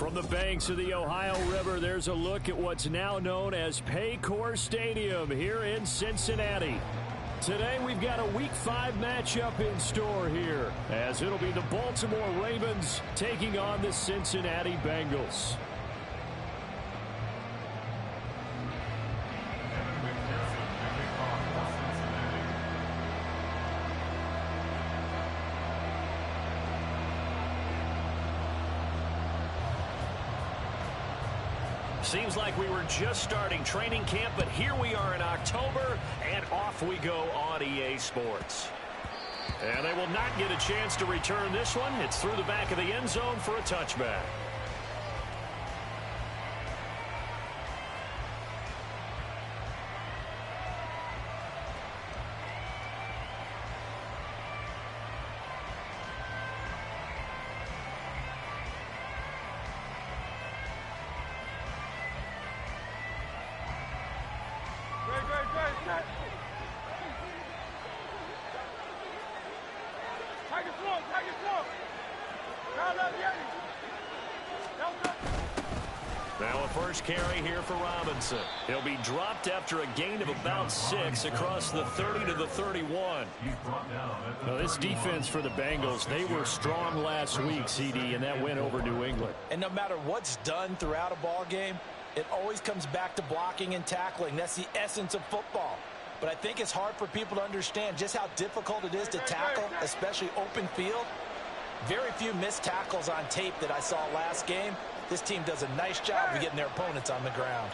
From the banks of the Ohio River, there's a look at what's now known as Paycor Stadium here in Cincinnati. Today, we've got a Week 5 matchup in store here, as it'll be the Baltimore Ravens taking on the Cincinnati Bengals. Seems like we were just starting training camp, but here we are in October, and off we go on EA Sports. And they will not get a chance to return this one. It's through the back of the end zone for a touchback. Now a first carry here for Robinson. He'll be dropped after a gain of about 6 across the 30 to the 31. Well, this defense for the Bengals, they were strong last week, CD, and that went over New England. And no matter what's done throughout a ball game, it always comes back to blocking and tackling. That's the essence of football. But I think it's hard for people to understand just how difficult it is to tackle, especially open field. Very few missed tackles on tape that I saw last game. This team does a nice job of getting their opponents on the ground.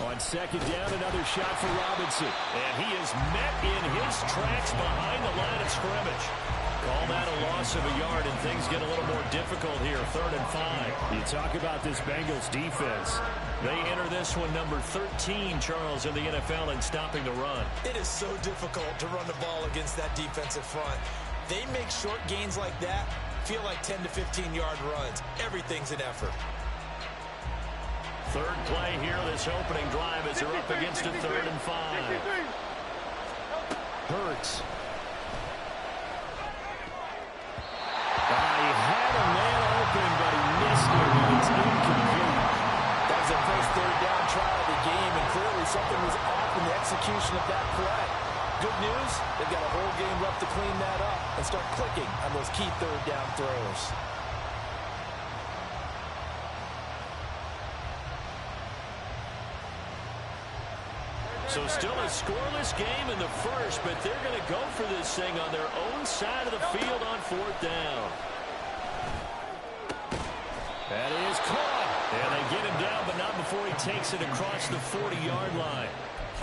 On second down, another shot for Robinson. And he is met in his tracks behind the line of scrimmage. Call that a loss of a yard, and things get a little more difficult here, 3rd and 5. You talk about this Bengals defense. They enter this one number 13, Charles, in the NFL in stopping the run. It is so difficult to run the ball against that defensive front. They make short gains like that feel like 10 to 15-yard runs. Everything's an effort. Third play here, this opening drive as they're up against a 3rd and 5. Hurts. He had a man open, but he missed it, and it's incomplete. That was the first 3rd down try of the game, and clearly something was off in the execution of that play. Good news, they've got a whole game left to clean that up and start clicking on those key 3rd down throws. So still a scoreless game in the first, but they're going to go for this thing on their own side of the field on 4th down. That is caught. And they get him down, but not before he takes it across the 40-yard line.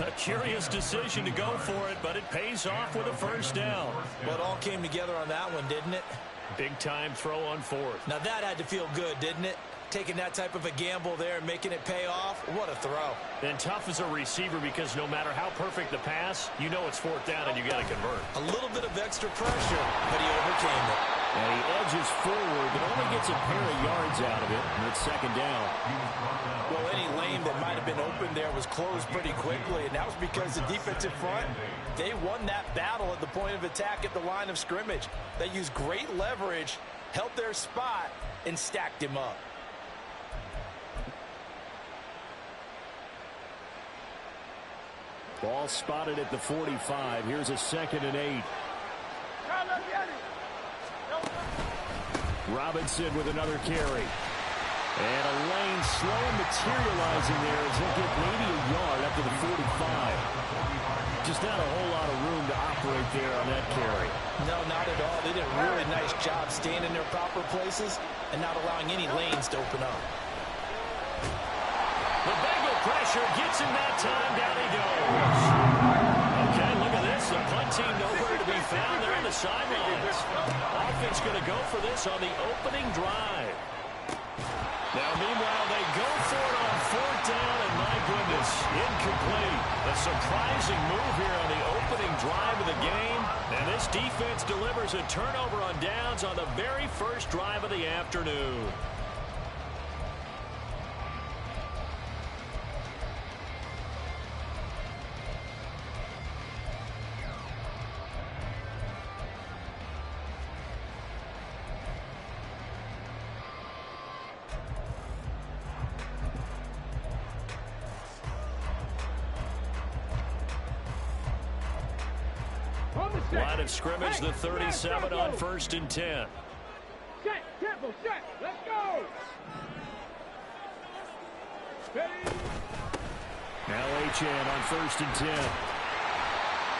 A curious decision to go for it, but it pays off with a 1st down. Well, it all came together on that one, didn't it? Big-time throw on 4th. Now that had to feel good, didn't it? Taking that type of a gamble there and making it pay off. What a throw. And tough as a receiver because no matter how perfect the pass, you know it's 4th down and you got to convert. A little bit of extra pressure, but he overcame it. And he edges forward, but only gets a pair of yards out of it, and it's 2nd down. Well, any lane that might have been open there was closed pretty quickly, and that was because the defensive front, they won that battle at the point of attack at the line of scrimmage. They used great leverage, held their spot, and stacked him up. Ball spotted at the 45. Here's a 2nd and 8. Robinson with another carry. And a lane slow materializing there as he'll get maybe a yard up to the 45. Just not a whole lot of room to operate there on that carry. No, not at all. They did a really nice job staying in their proper places and not allowing any lanes to open up. The Bengal pressure gets him that time. Down he goes. Okay, look at this. The punt team nowhere to be found there on the sidelines. Offense going to go for this on the opening drive. Now, meanwhile, they go for it on 4th down, and my goodness, incomplete. A surprising move here on the opening drive of the game. And this defense delivers a turnover on downs on the very first drive of the afternoon. Line of scrimmage, the 37 on 1st and 10. Set, tempo, set, let's go. Now Achane on 1st and 10.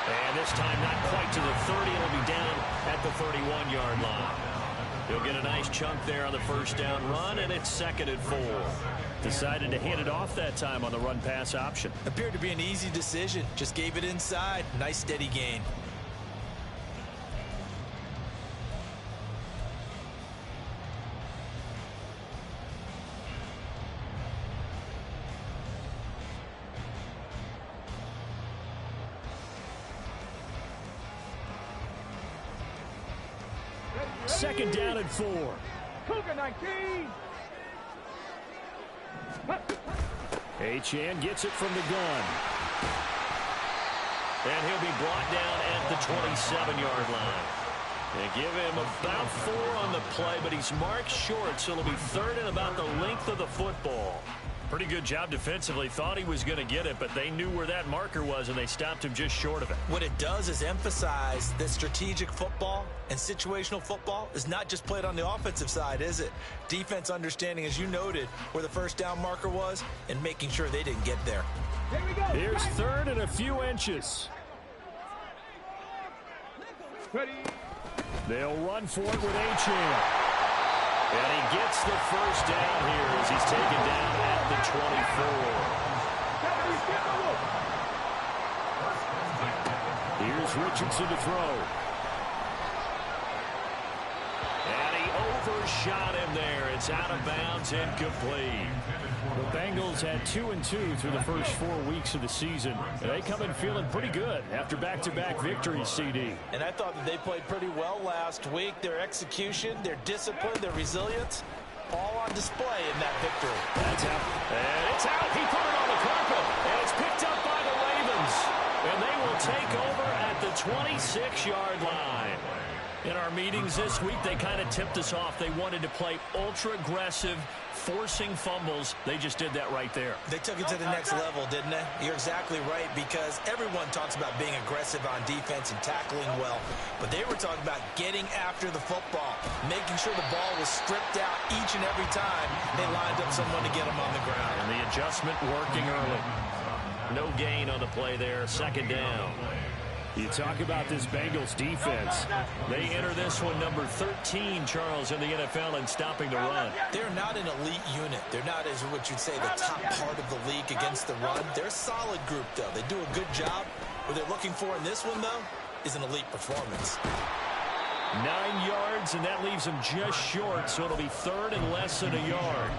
And this time not quite to the 30. It'll be down at the 31-yard line. He'll get a nice chunk there on the first down run, and it's 2nd and 4. Decided to hand it off that time on the run-pass option. Appeared to be an easy decision. Just gave it inside. Nice steady gain. Second down and 4. Cougar 19. Achane gets it from the gun. And he'll be brought down at the 27-yard line. They give him about 4 on the play, but he's marked short, so it'll be 3rd and about the length of the football. Pretty good job defensively. Thought he was going to get it, but they knew where that marker was, and they stopped him just short of it. What it does is emphasize that strategic football and situational football is not just played on the offensive side, is it? Defense understanding, as you noted, where the first down marker was and making sure they didn't get there. Here we go. Here's 3rd and a few inches. Ready. They'll run for it with Achane. And he gets the first down here as he's taken down at the 24. Here's Richardson to throw. And he overshot him there. It's out of bounds, incomplete. The Bengals had 2-2 through the first 4 weeks of the season. And they come in feeling pretty good after back-to-back victories, CD. And I thought that they played pretty well last week. Their execution, their discipline, their resilience, all on display in that victory. That's out. And it's out. He put it on the carpet. And it's picked up by the Ravens. And they will take over at the 26-yard line. In our meetings this week, they kind of tipped us off. They wanted to play ultra-aggressive, forcing fumbles. They just did that right there. They took it to the next level, didn't they? You're exactly right, because everyone talks about being aggressive on defense and tackling well, but they were talking about getting after the football, making sure the ball was stripped out each and every time they lined up someone to get them on the ground. And the adjustment working early. No gain on the play there, 2nd down. You talk about this Bengals defense. They enter this one number 13, Charles, in the NFL in stopping the run. They're not an elite unit. They're not, as what you'd say, the top part of the league against the run. They're a solid group, though. They do a good job. What they're looking for in this one, though, is an elite performance. 9 yards, and that leaves them just short, so it'll be 3rd and less than a yard.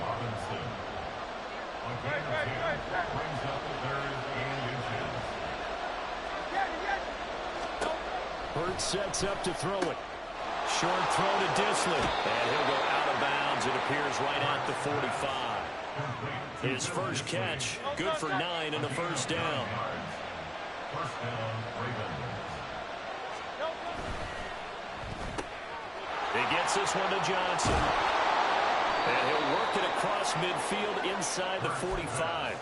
Hurts sets up to throw it. Short throw to Disley. And he'll go out of bounds. It appears right at the 45. His first catch, good for 9 and a first down. He gets this one to Johnson. And he'll work it across midfield inside the 45.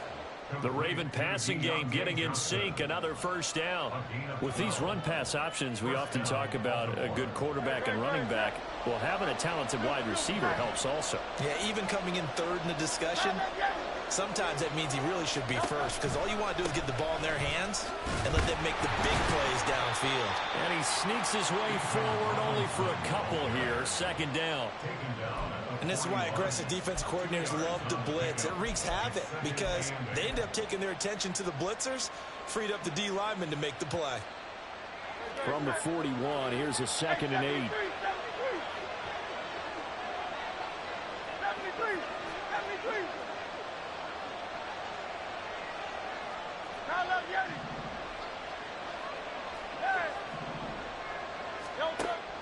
The Raven passing game getting in sync, another first down. With these run-pass options, we often talk about a good quarterback and running back. Well, having a talented wide receiver helps also. Yeah, even coming in 3rd in the discussion, sometimes that means he really should be first, because all you want to do is get the ball in their hands and let them make the big plays downfield. And he sneaks his way forward only for a couple here, 2nd down. And this is why aggressive defense coordinators love to blitz. It wreaks havoc because they end up taking their attention to the blitzers, freed up the D lineman to make the play. From the 41, here's a 2nd and 8.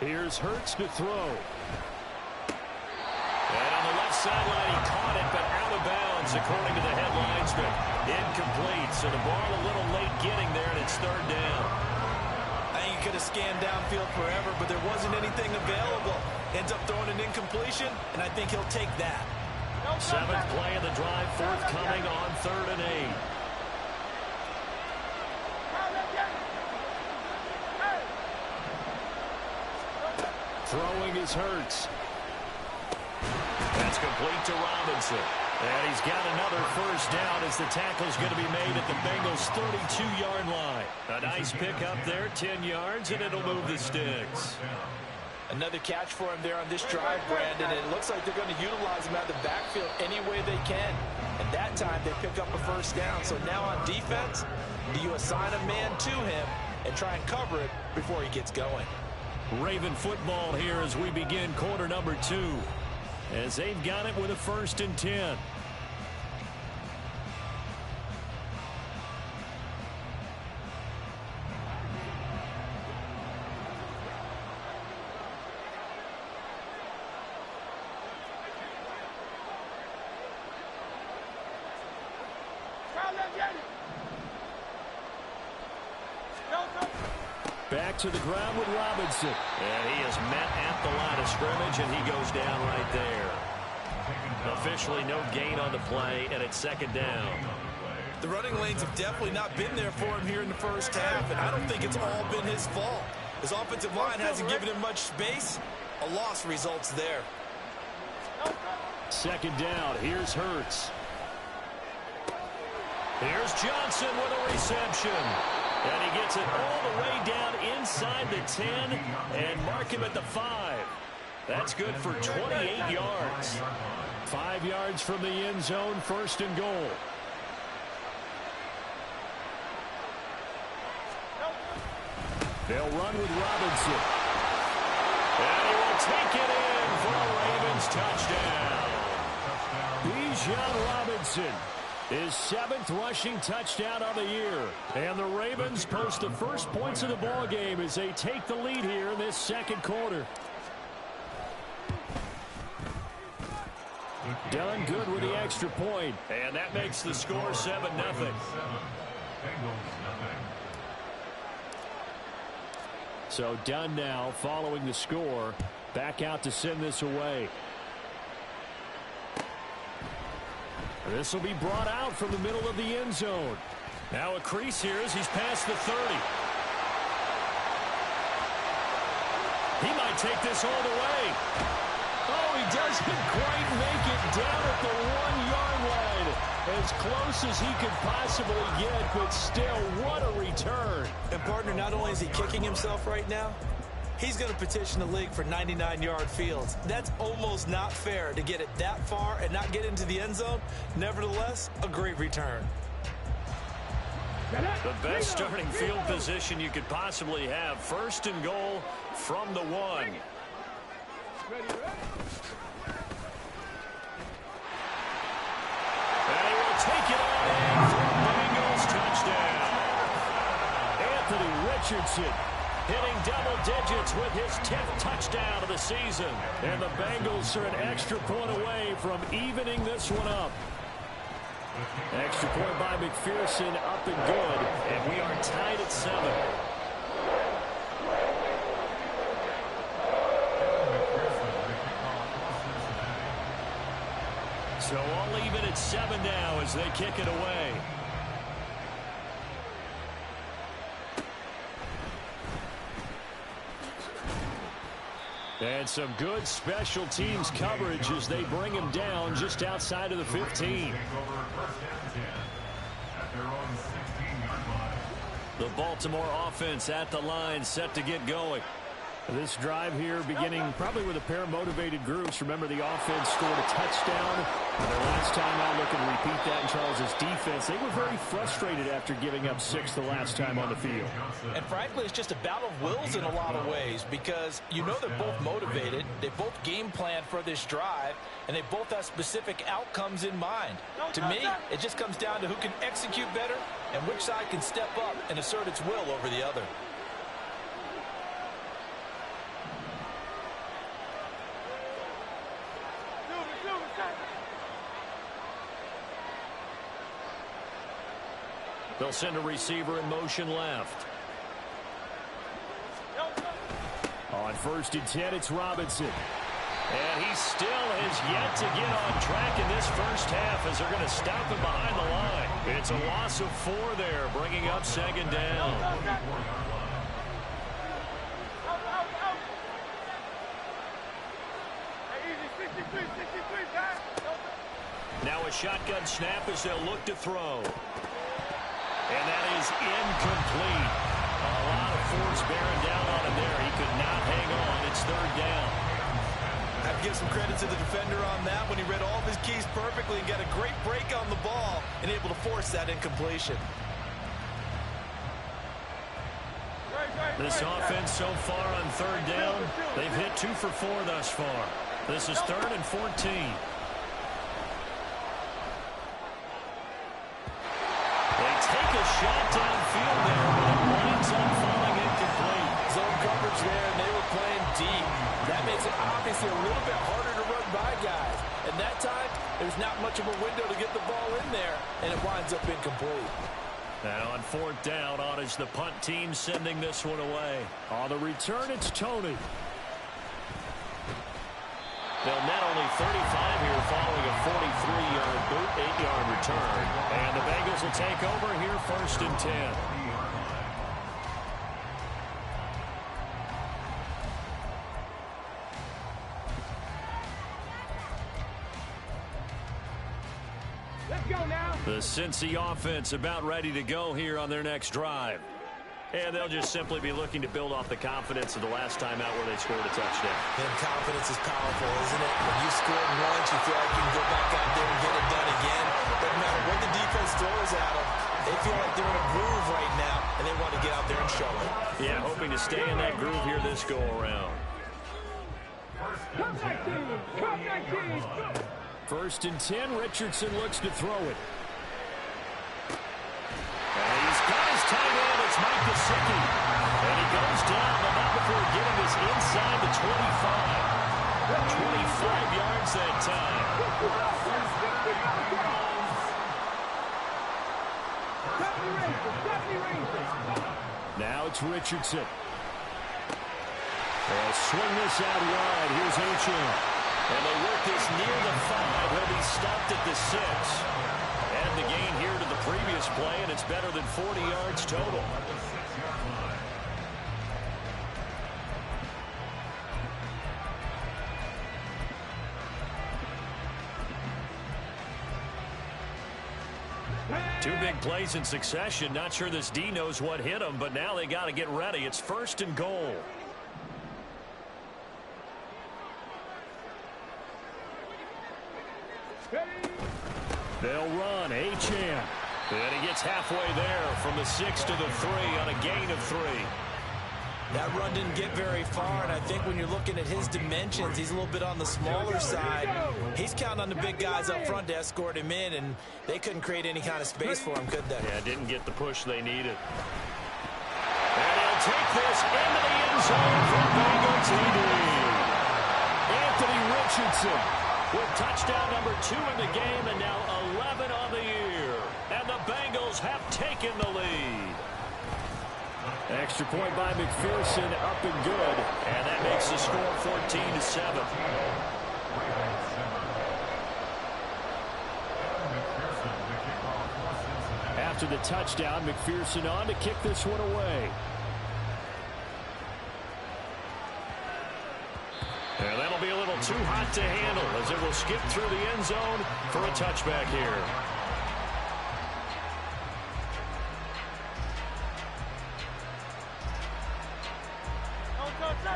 Here's Hurts to throw. And on the left sideline, he caught it, but out of bounds, according to the head linesman. Incomplete, so the ball a little late getting there, and it's 3rd down. I think he could have scanned downfield forever, but there wasn't anything available. Ends up throwing an incompletion, and I think he'll take that. 7th play of the drive, forthcoming on 3rd and 8. is Hurts. That's complete to Robinson. And he's got another first down as the tackle's going to be made at the Bengals' 32-yard line. A nice pickup there, 10 yards, and it'll move the sticks. Another catch for him there on this drive, Brandon, and it looks like they're going to utilize him out of the backfield any way they can. And that time they pick up a first down. So now on defense, do you assign a man to him and try and cover it before he gets going? Raven football here as we begin quarter number 2. As they've got it with a 1st and 10. Back to the ground with Robinson. And he is met at the line of scrimmage, and he goes down right there. Officially no gain on the play, and it's 2nd down. The running lanes have definitely not been there for him here in the first half, and I don't think it's all been his fault. His offensive line hasn't given him much space. A loss results there. 2nd down. Here's Hurts. Here's Johnson with a reception. And he gets it all the way down inside the 10 and mark him at the 5. That's good for 28 yards. 5 yards from the end zone, 1st and goal. They'll run with Robinson. And he will take it in for a Ravens touchdown. Bijan Robinson, his 7th rushing touchdown of the year. And the Ravens post the first points of the ball game as they take the lead here in this 2nd quarter. Done good with the extra point. And that makes the score 7-0. So Dunn now following the score. Back out to send this away. This will be brought out from the middle of the end zone. Now a crease here as he's past the 30. He might take this all the way. Oh, he doesn't quite make it down at the 1-yard line. As close as he could possibly get, but still, what a return. And, partner, not only is he kicking himself right now, he's going to petition the league for 99-yard fields. That's almost not fair to get it that far and not get into the end zone. Nevertheless, a great return. The best starting field position you could possibly have. 1st and goal from the 1. And he will take it on in for a Bengals touchdown. Anthony Richardson hitting double digits with his 10th touchdown of the season. And the Bengals are an extra point away from evening this one up. Extra point by McPherson, up and good. And we are tied at 7. So all even at 7 now as they kick it away. And some good special teams coverage as they bring him down just outside of the 15. The Baltimore offense at the line, set to get going. This drive here beginning probably with a pair of motivated groups. Remember, the offense scored a touchdown. And their last time out, looking to repeat that in Charles's defense. They were very frustrated after giving up 6 the last time on the field. And frankly, it's just a battle of wills in a lot of ways because you know they're both motivated. They both game plan for this drive, and they both have specific outcomes in mind. To me, it just comes down to who can execute better and which side can step up and assert its will over the other. They'll send a receiver in motion left. On 1st and 10, it's Robinson. And he still has yet to get on track in this first half as they're going to stop him behind the line. It's a loss of 4 there, bringing up 2nd down. Now a shotgun snap as they'll look to throw. And that is incomplete. A lot of force bearing down on him there. He could not hang on. It's third down. I have to give some credit to the defender on that when he read all of his keys perfectly and got a great break on the ball and able to force that incompletion. This offense so far on third down, they've hit 2 for 4 thus far. This is 3rd and 14. They take a shot downfield there, but it winds up falling incomplete. Zone coverage there, and they were playing deep. That makes it obviously a little bit harder to run by guys. And that time, there's not much of a window to get the ball in there, and it winds up incomplete. Now on 4th down, on is the punt team sending this one away. On the return, it's Tony. They'll net only 35 here following a 43-yard boot, 8-yard return. And the Bengals will take over here 1st and 10. Let's go now. The Cincy offense about ready to go here on their next drive. And they'll just simply be looking to build off the confidence of the last time out where they scored a touchdown. And confidence is powerful, isn't it? When you scored once, you feel like you can go back out there and get it done again. Doesn't matter what the defense throws at them. They feel like they're in a groove right now, and they want to get out there and show it. Yeah, hoping to stay in that groove here this go-around. Come 19. Come 19. 1st and 10. Richardson looks to throw it. And he's got his tight end. It's Mike Gesicki. And he goes down, but not before getting us inside the 25. 25 yards that time. Now it's Richardson. They'll swing this out wide. Here's H.M. And they work this near the 5. He'll be stopped at the 6. And the gain here to the previous play, and it's better than 40 yards total. Two big plays in succession. Not sure this D knows what hit him, but now they got to get ready. It's 1st and goal. They'll run. H.M. And he gets halfway there from the 6 to the 3 on a gain of 3. That run didn't get very far, and I think when you're looking at his dimensions, he's a little bit on the smaller side. He's counting on the big guys up front to escort him in, and they couldn't create any kind of space for him, could they? Yeah, didn't get the push they needed. And he'll take this into the end zone for Bengal TD. Anthony Richardson With touchdown number 2 in the game and now 11 on the year. And the Bengals have taken the lead. Extra point by McPherson, up and good. And that makes the score 14-7. After the touchdown, McPherson on to kick this one away. And that'll be a little too hot to handle as it will skip through the end zone for a touchback here.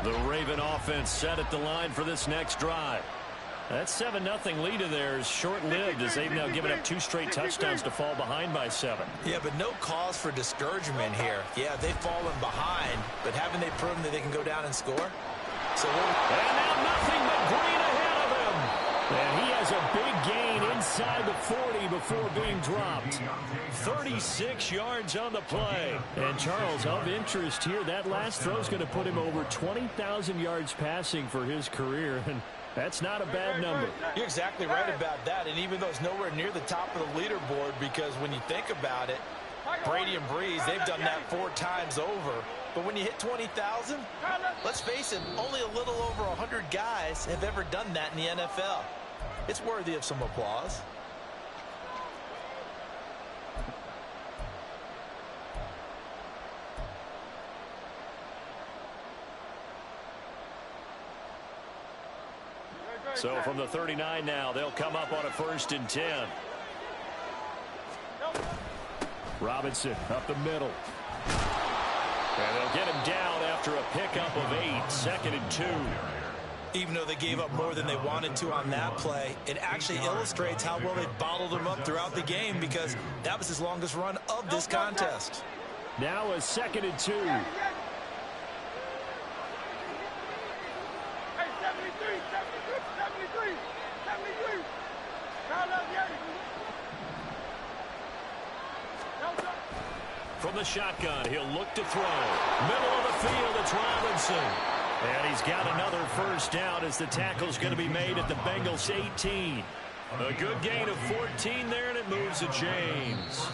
The Raven offense set at the line for this next drive. That 7-0 lead of theirs short-lived as they've now given up 2 straight touchdowns to fall behind by 7. Yeah, but no cause for discouragement here. Yeah, they've fallen behind, but haven't they proven that they can go down and score? So and now nothing but green ahead of him. And he has a big gain inside the 40 before being dropped. 36 yards on the play. And Charles, of interest here, that last throw is going to put him over 20,000 yards passing for his career, and that's not a bad number. You're exactly right about that, and even though it's nowhere near the top of the leaderboard, because when you think about it, Brady and Breeze, they've done that 4 times over. But when you hit 20,000, let's face it, only a little over 100 guys have ever done that in the NFL. It's worthy of some applause. So from the 39 now, they'll come up on a 1st and 10. Robinson up the middle. And they'll get him down after a pickup of 8, 2nd and 2. Even though they gave up more than they wanted to on that play, it actually illustrates how well they bottled him up throughout the game, because that was his longest run of this contest. Now a 2nd and 2. Hey, 73. Foul up, yeah. From the shotgun, he'll look to throw. Middle of the field, it's Robinson. And he's got another 1st down as the tackle's going to be made at the Bengals 18. A good gain of 14 there, and it moves to James.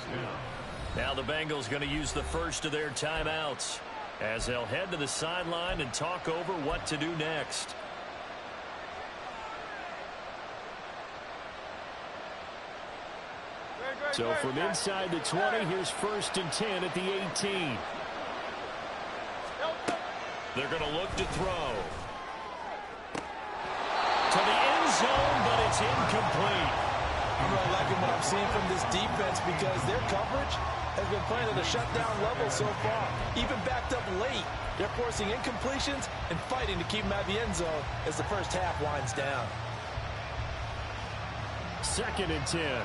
Now the Bengals going to use the first of their timeouts as they'll head to the sideline and talk over what to do next. So from inside the 20, here's 1st and 10 at the 18. They're going to look to throw. To the end zone, but it's incomplete. I'm really liking what I'm seeing from this defense, because their coverage has been playing at a shutdown level so far. Even backed up late, they're forcing incompletions and fighting to keep them out of the end zone as the first half winds down. 2nd and 10.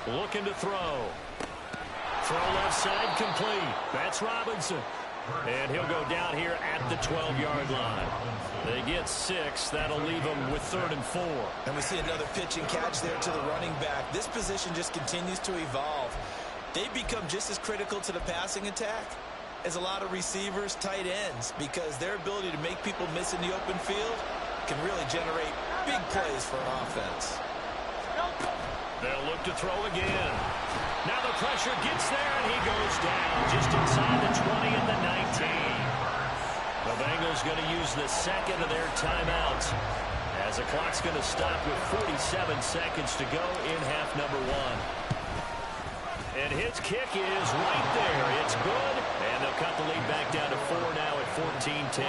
Looking to throw. Throw left side complete. That's Robinson. And he'll go down here at the 12-yard line. They get 6. That'll leave them with 3rd and 4. And we see another pitch and catch there to the running back. This position just continues to evolve. They become just as critical to the passing attack as a lot of receivers, tight ends, because their ability to make people miss in the open field can really generate big plays for an offense. They'll look to throw again. Now the pressure gets there, and he goes down just inside the 20 and the 19. The Bengals going to use the second of their timeouts as the clock's going to stop with 47 seconds to go in half number 1. And his kick is right there. It's good, and they'll cut the lead back down to 4 now at 14-10.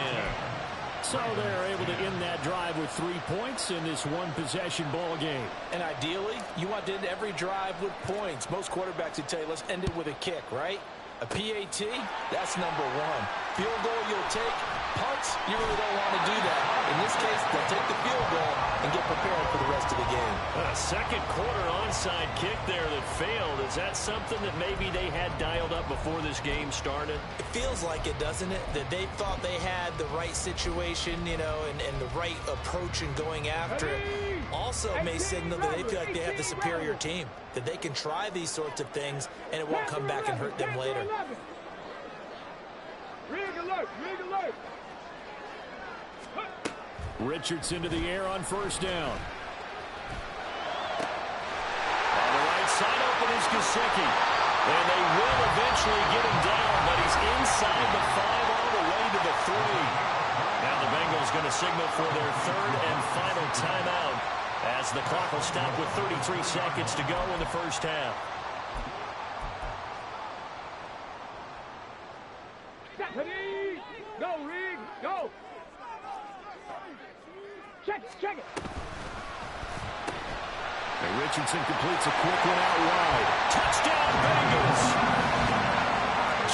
So they're able to end that drive with 3 points in this one-possession ball game. And ideally, you want to end every drive with points. Most quarterbacks would tell you, let's end it with a kick, right? A PAT, that's number 1. Field goal you'll take. Punts, you really don't want to do that. In this case, they'll take the field goal and get prepared for the rest of the game. A second quarter onside kick there that failed. Is that something that maybe they had dialed up before this game started? It feels like it, doesn't it? That they thought they had the right situation, you know, and the right approach in going after it. Also may signal that they feel like they have the superior team, that they can try these sorts of things and it won't come back and hurt them later. Rig alert, rig alert. Richardson to the air on 1st down. On the right side open is Gesicki. And they will eventually get him down, but he's inside the 5 all the way to the 3. Now the Bengals going to signal for their 3rd and final timeout as the clock will stop with 33 seconds to go in the first half. Ready? Go, rig, go. Check it. And Richardson completes a quick one out wide. Touchdown Bengals!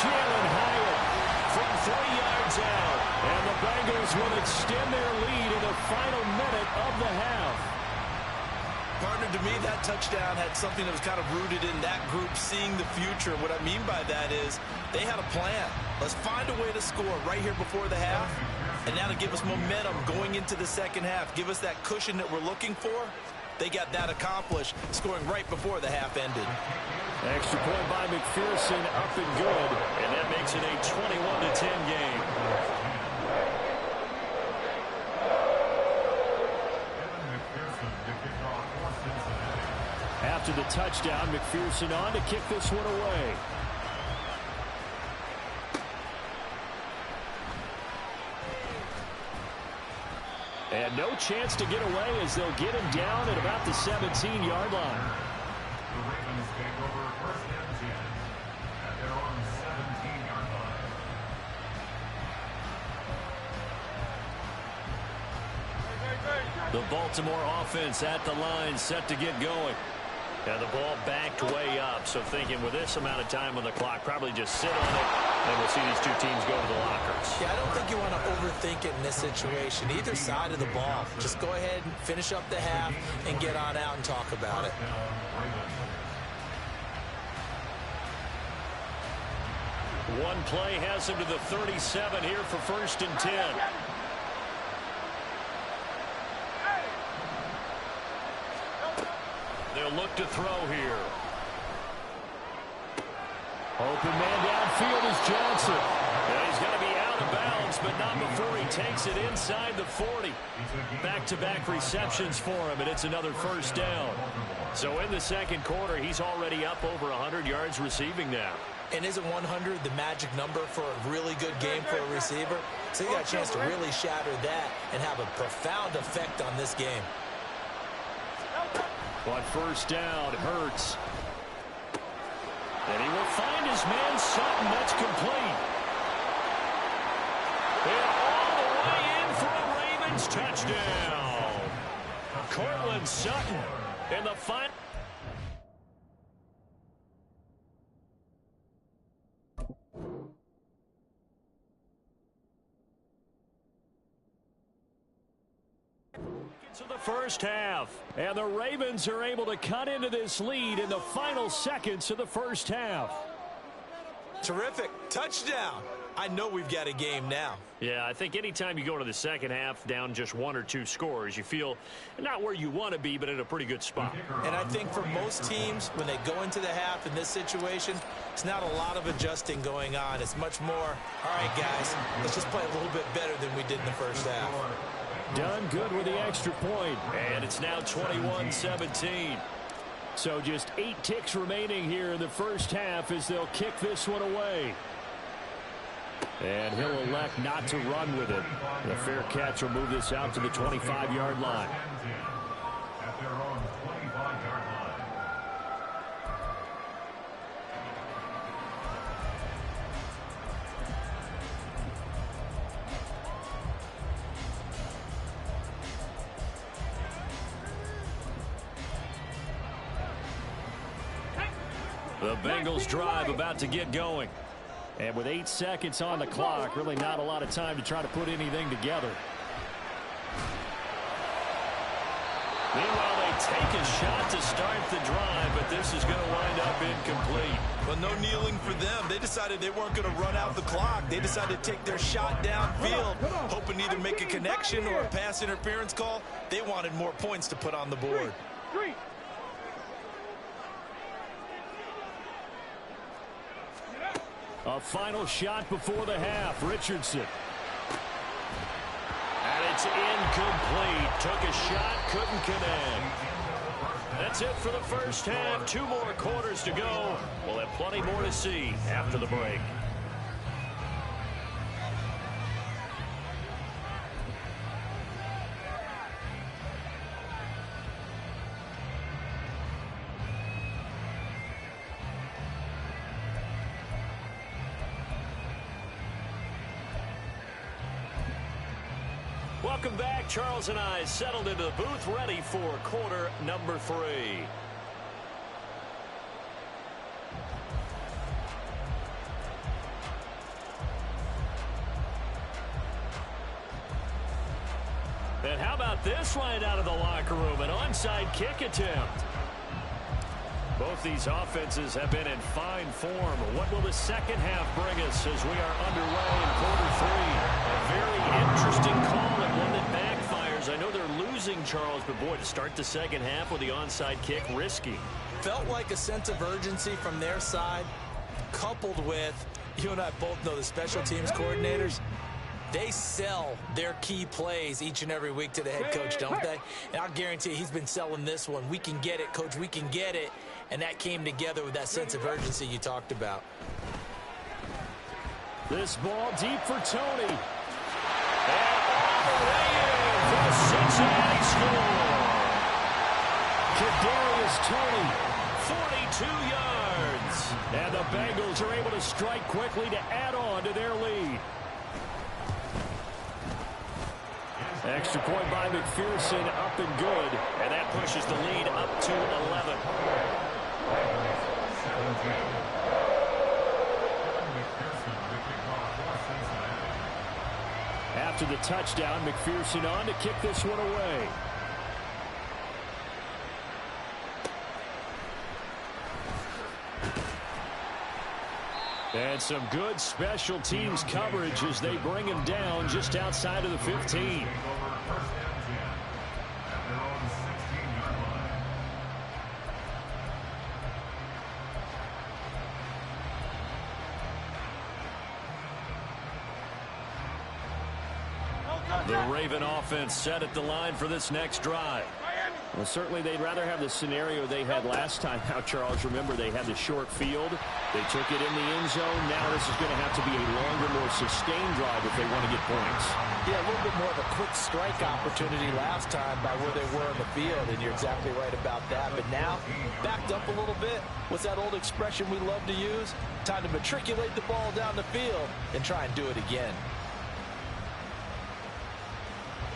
Jalen Hyatt from 3 yards out. And the Bengals will extend their lead in the final minute of the half. Partner, to me, that touchdown had something that was kind of rooted in that group seeing the future. What I mean by that is they had a plan. Let's find a way to score right here before the half. And now to give us momentum going into the second half, give us that cushion that we're looking for. They got that accomplished, scoring right before the half ended. Extra point by McPherson, up and good. And that makes it a 21-10 game. After the touchdown, McPherson on to kick this one away. And no chance to get away as they'll get him down at about the 17-yard line. The Ravens take over 1st and 10 at their own 17-yard line. The Baltimore offense at the line, set to get going. And the ball backed way up, so thinking with this amount of time on the clock, probably just sit on it, and we'll see these two teams go to the lockers. Yeah, I don't think you want to overthink it in this situation. Either side of the ball. Just go ahead and finish up the half and get on out and talk about it. One play has him to the 37 here for 1st and 10. They'll look to throw here. Open man downfield is Johnson. And he's going to be out of bounds, but not before he takes it inside the 40. Back-to-back receptions for him, and it's another 1st down. So in the 2nd quarter, he's already up over 100 yards receiving now. And isn't 100 the magic number for a really good game for a receiver? So you got a chance to really shatter that and have a profound effect on this game. But 1st down hurts. And he will find his man Sutton. That's complete. And all the way in for a Ravens touchdown. Cortland Sutton in the final. To the 1st half, and the Ravens are able to cut into this lead in the final seconds of the 1st half. Terrific. Touchdown. I know we've got a game now. Yeah, I think anytime you go to the 2nd half down just 1 or 2 scores, you feel not where you want to be, but in a pretty good spot. And I think for most teams, when they go into the half in this situation, it's not a lot of adjusting going on. It's much more, all right, guys, let's just play a little bit better than we did in the 1st half. Done good with the extra point. And it's now 21-17. So just 8 ticks remaining here in the 1st half as they'll kick this one away. And he'll elect not to run with it. The fair catch will move this out to the 25-yard line. At their own 25-yard line. The Bengals drive about to get going. And with 8 seconds on the clock, really not a lot of time to try to put anything together. Meanwhile, they take a shot to start the drive, but this is going to wind up incomplete. Well, no kneeling for them. They decided they weren't going to run out the clock. They decided to take their shot downfield, hoping to either make a connection or a pass interference call. They wanted more points to put on the board. A final shot before the half. Richardson. And it's incomplete. Took a shot, couldn't connect. That's it for the 1st half. 2 more quarters to go. We'll have plenty more to see after the break. Welcome back. Charles and I settled into the booth, ready for quarter number 3. And how about this right out of the locker room? An onside kick attempt. Both these offenses have been in fine form. What will the 2nd half bring us as we are underway in quarter 3? A very interesting call and one that backfires. I know they're losing, Charles, but boy, to start the 2nd half with the onside kick, risky. Felt like a sense of urgency from their side, coupled with, you and I both know the special teams coordinators, they sell their key plays each and every week to the head coach, don't they? And I'll guarantee you he's been selling this one. We can get it, coach, we can get it. And that came together with that sense of urgency you talked about. This ball deep for Tony. And all the way in for the Cincinnati score. Kadarius Toney. 42 yards. And the Bengals are able to strike quickly to add on to their lead. Extra point by McPherson, up and good. And that pushes the lead up to 11. After the touchdown, McPherson on to kick this one away. And some good special teams coverage as they bring him down just outside of the 15. The Raven offense set at the line for this next drive. Well, certainly they'd rather have the scenario they had last time out, Charles. Remember, they had the short field. They took it in the end zone. Now this is going to have to be a longer, more sustained drive if they want to get points. Yeah, a little bit more of a quick strike opportunity last time by where they were on the field, and you're exactly right about that. But now, backed up a little bit. What's that old expression we love to use? Time to matriculate the ball down the field and try and do it again.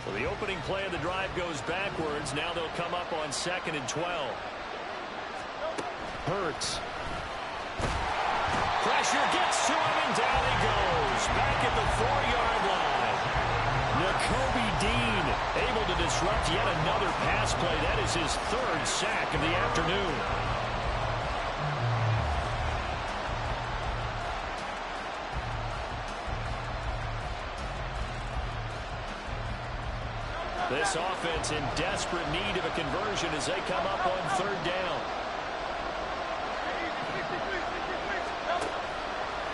So the opening play of the drive goes backwards. Now they'll come up on 2nd and 12. Hurts. Pressure gets to him, and down he goes. Back at the 4-yard line. Nakobe Dean Able to disrupt yet another pass play. That is his 3rd sack of the afternoon. This offense in desperate need of a conversion as they come up on 3rd down.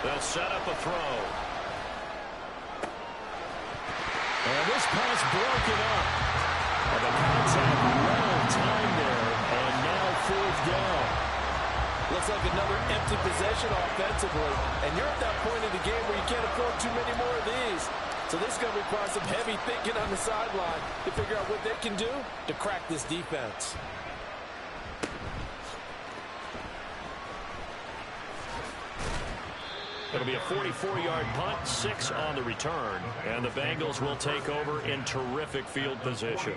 They'll set up a throw. And this pass broken up. And the contact well timed there. And now 4th down. Looks like another empty possession offensively. And you're at that point in the game where you can't afford too many more of these. So this is going to require some heavy thinking on the sideline to figure out what they can do to crack this defense. It'll be a 44-yard punt, 6 on the return. And the Bengals will take over in terrific field position.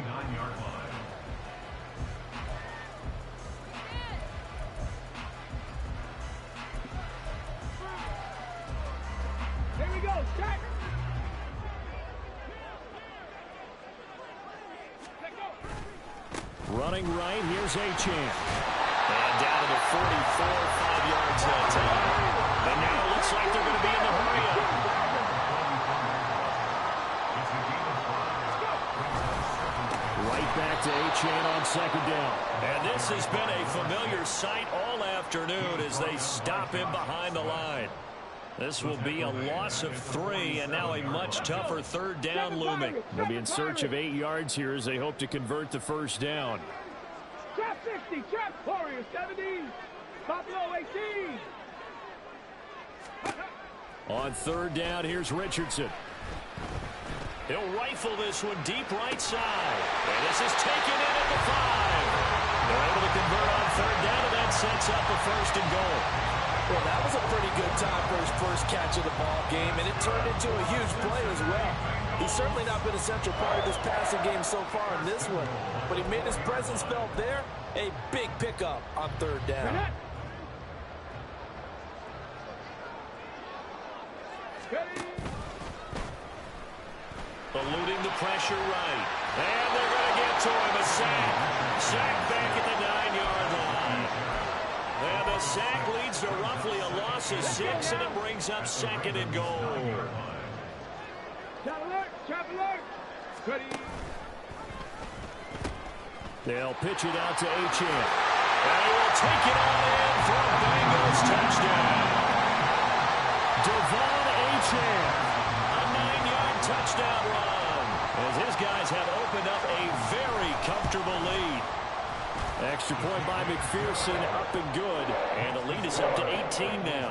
Here we go, check. Running right, here's Achane. And down to the 44, 5 yards that time. And now it looks like they're going to be in the hurry-up. Right back to Achane on 2nd down. And this has been a familiar sight all afternoon as they stop him behind the line. This will be a loss of 3, and now a much tougher 3rd down looming. They'll be in search of 8 yards here as they hope to convert the 1st down. Trap 60, trap Warriors 70, Buffalo 18. On 3rd down, here's Richardson. He'll rifle this one deep right side. And this is taken in at the 5. They're able to convert on 3rd down, and that sets up a 1st and goal. Well, that was a pretty good time for his first catch of the ball game, and it turned into a huge play as well. He's certainly not been a central part of this passing game so far in this one, but he made his presence felt there. A big pickup on 3rd down. Eluding the pressure right. And they're going to get to him. A sack. Sack back at the 9-yard line. And the sack leads to roughly a loss of 6, and it brings up 2nd and goal. Trap alert, trap alert. Ready. They'll pitch it out to Achane. And he will take it all in for a Bengals touchdown. Devon Achane. A 9-yard touchdown run. As his guys have opened up a very comfortable lead. Extra point by McPherson, up and good. And the lead is up to 18 now.